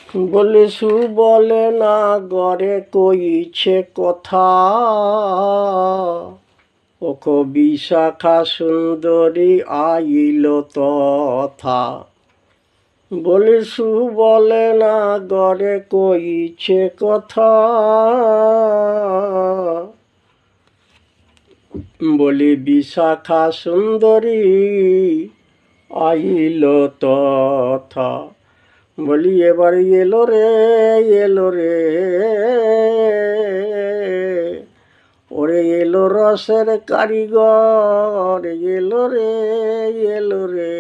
বলে বলে না গড়ে কইছে কথা, ও বিশাখা সুন্দরী আইল তথা। বলে বলে না গড়ে কইছে কথা, বলি বিশাখা সুন্দরী আইল তথা। বলি এবার এলো রে, এলো রে, ওরে এলো রসের কারিগর, এলো রে, এলো রে,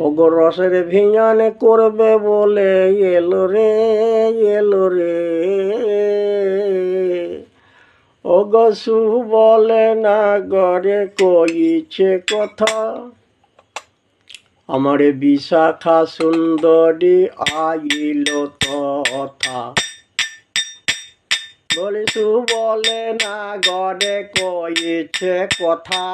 ওগো রসের ভিঙান করবে বলে এলো রে, এলো রে, ওগো বলে না গড়ে কইছে কথা, আমার বিশাখা সুন্দরী আইল তথা। বলে বলে না গড়ে কইছে কথা,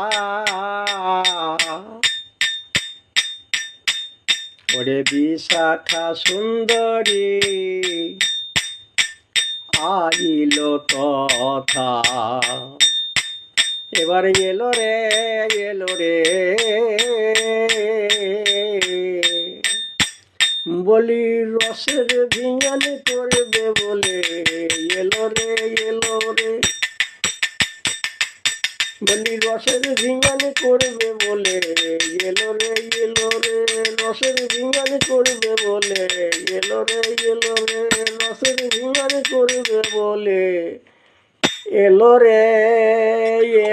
ওরে বিশাখা সুন্দরী আইল তথা। এবার এলো রে, এলো রে, বলি রসের ভিঙান করবে বলে এলো রে, এলো রে, বলি রসের ভিঙান করবে বলে এলো রে, এলো রে, রসের ভিঙান করবে বলে এলো রে, এলো রে, রসের ভিঙান করবে বলে এলো রে,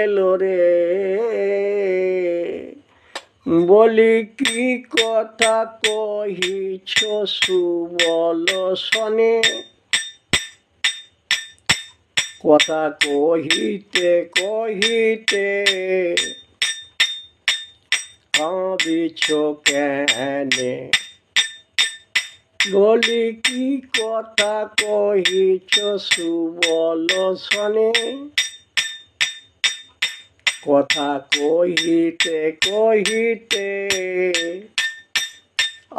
এলো রে। বলি কি কথা কহিছ সুবল সনে, কথা কহিতে কহিতে কাঁদিছ কেনে। বলি কি কথা কহিছ সুবল সনে, কথা কহিতে কহিতে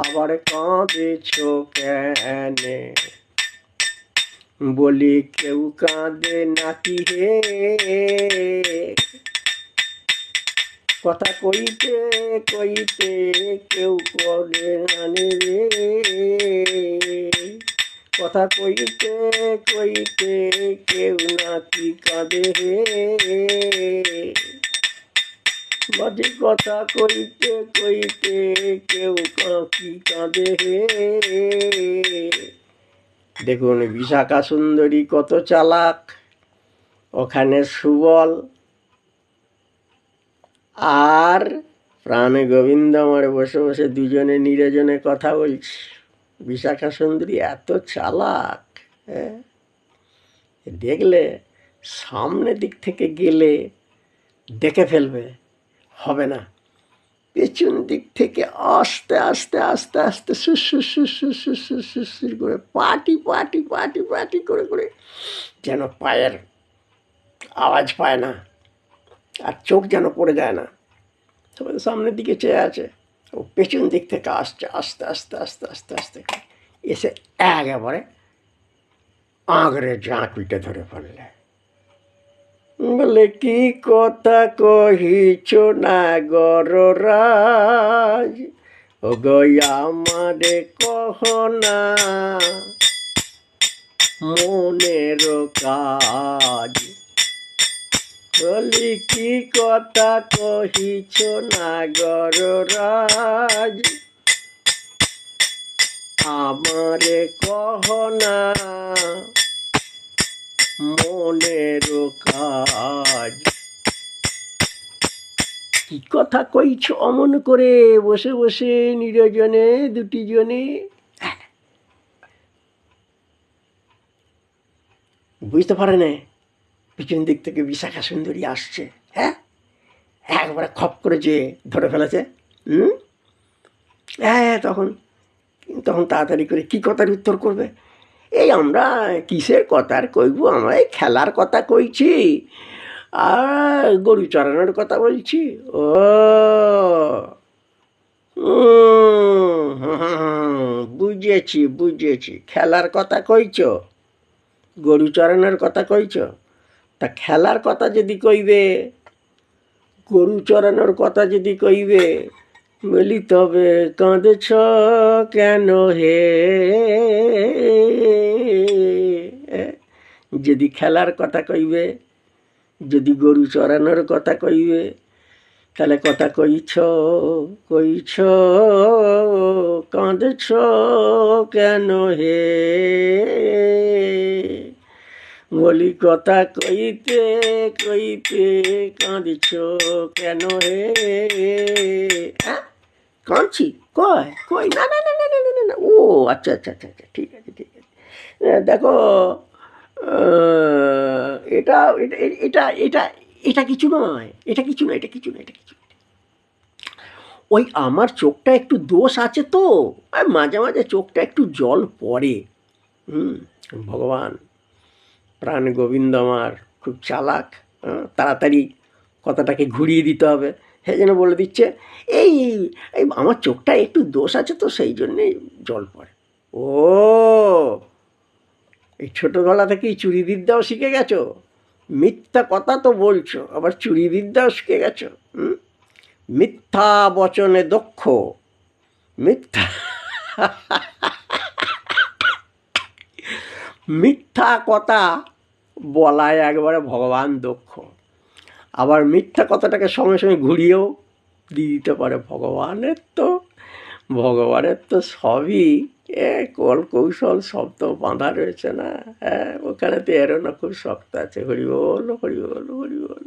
আবার কাঁদিছ কেনে। বলি কেউ কাঁদে নাকি হে, কথা কইতে কইতে কেউ করে নানে রে, কথা কইতে কইতে কেউ নাকি কাঁদে হে, বাজে কথা কইতে কইতে কেউ কি কাঁদে হে। দেখুন বিশাখা সুন্দরী কত চালাক, ওখানে সুবল আর প্রাণ গোবিন্দ আমার বসে বসে দুজনে নিরজনে কথা বলছে। বিশাখা সুন্দরী এত চালাক, হ্যাঁ, দেখলে সামনে দিক থেকে গেলে দেখে ফেলবে, হবে না, পেছন দিক থেকে আস্তে আস্তে আস্তে আস্তে সুসুর সুসুর সুসুর সুসুর করে পাটি পাটি পাটি পাটি করে করে যেন পায়ের আওয়াজ পায় না, আর চোখ যেন পড়ে যায় না, সবাই সামনের দিকে চেয়ে আছে, ও পেছন দিক থেকে আসছে আস্তে আস্তে আস্তে আস্তে আস্তে এসে একেবারে আঁগড়ে জাঁকুইটে ধরে ফেললে। বলে কি কথা কহিছ না গররাজ, ও গয়া আমারে কহ না মনের কাজ। বলি কি কথা কহিছ না গররাজ, আমারে কহ না মনের কাজ। কি কথা কইছ অমন করে বসে বসে নিরজনে দুটি জনে, বুঝতে পারে না পিছন দিক থেকে বিশাখা সুন্দরী আসছে, হ্যাঁ, একবারে খপ করে যে ধরে ফেলেছে। হ্যাঁ, তখন তখন তাড়াতাড়ি করে কি কথার উত্তর করবে, এই আমরা কিসের কথার কইব, আমরা এই খেলার কথা কইছি আর গরু চড়ানোর কথা বলছি। ও বুঝেছি বুঝেছি, খেলার কথা কইছ, গরু চড়ানোর কথা কইছ। তা খেলার কথা যদি কইবে, গরু চড়ানোর কথা যদি কইবে, বলি তবে কাঁদেছ কেন হে। যদি খেলার কথা কইবে, যদি গরু চড়ানোর কথা কইবে, তাহলে কথা কইছ, কইছ কাঁদেছ কেন হে। বলি কথা কইতে কইতে কাঁদিছ কেন হে। হ্যাঁ, কাঁদছি? কয় কই, না না না না না না না, ও আচ্ছা আচ্ছা আচ্ছা আচ্ছা, ঠিক আছে ঠিক আছে। দেখো, এটা এটা এটা এটা এটা কিছু নয়, এটা কিছু নয়, এটা কিছু নয়, এটা কিছু নয়। ওই আমার চোখটা একটু দোষ আছে তো, মাঝে মাঝে চোখটা একটু জল পড়ে। ভগবান প্রাণ গোবিন্দ আমার খুব চালাক, তাড়াতাড়ি কথাটাকে ঘুরিয়ে দিতে হবে। সেই জন্য বলে দিচ্ছে এই এই আমার চোখটা একটু দোষ আছে তো, সেই জন্যেই জল পড়ে। ও, এই ছোটোবেলা থেকেই চুরিবিদ্যাও শিখে গেছো? মিথ্যা কথা তো বলছো, আবার চুরিবিদ্যাও শিখে গেছো। মিথ্যা বচনে দক্ষ, মিথ্যা মিথ্যা কথা বলায় একবারে ভগবান দক্ষ। আবার মিথ্যা কথাটাকে সঙ্গে সঙ্গে ঘুরিয়েও দিয়ে দিতে পারে। ভগবানের তো সবই কল কৌশল, সব তো বাঁধা রয়েছে না। ওখানে তো এরও না খুব শক্ত আছে। হরি বল হরি বল হরি বল।